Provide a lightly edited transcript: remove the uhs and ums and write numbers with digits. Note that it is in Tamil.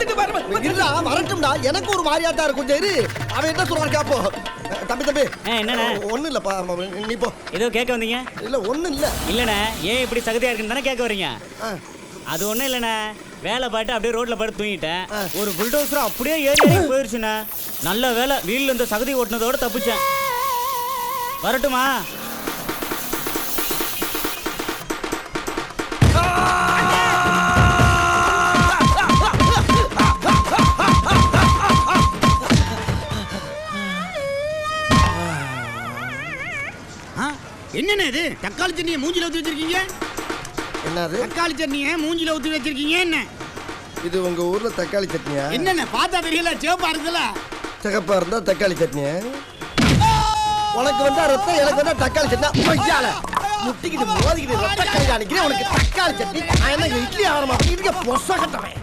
வந்துட்டு பாரு. இல்லடா வரட்டும்டா. எனக்கு ஒரு மாதிரியாட்டா இருக்கும். கொஞ்சம் இரு. அவன் என்ன சொல்றான் கேப்போ. தம்பி என்னண்ணே? ஒண்ணும் இல்லப்பா. நீ போ. ஏதோ கேட்க வந்தீங்க? இல்ல ஒண்ணும் இல்ல. இல்லண்ணே, ஏன் இப்படி சகதியா இருக்குன்னு தானே கேட்க வரீங்க? அது ஒண்ணும் இல்லண்ணே, வேலை பாட்டு அப்படியே ரோட்ல படுத்து தூங்கிட்டேன். ஒரு புல்டோசர் அப்படியே ஏறி போயிருச்சுண்ணே. நல்ல வேலை வீல்ல இருந்த சகதி ஓட்டுனதோட தப்பிச்சேன். வரட்டுமா? என்னண்ணே இது தக்காளி சட்னியை மூஞ்சில ஊத்தி வச்சிருக்கீங்க? என்னது தக்காளி சட்னியை மூஞ்சில ஊத்தி வச்சிருக்கீங்க என்ன? இது உங்க ஊர்ல தக்காளி சட்னியா? என்னண்ணே பார்த்தா தெரியல, சிவப்பா இருக்குல்ல. சிகப்பா இருந்தா தக்காளி சட்னியா? உனக்கு வந்தா ரத்தம், எனக்கு வந்தா தக்காளி சட்னி. பொய்யால முட்டிக்கிட்டு மோதிக்கிட்டு ரத்த கை காணிக்கிறேன். உனக்கு தக்காளி சட்னி. நான் என்ன இட்லி ஆரம்பம் பொச கட்டவன்.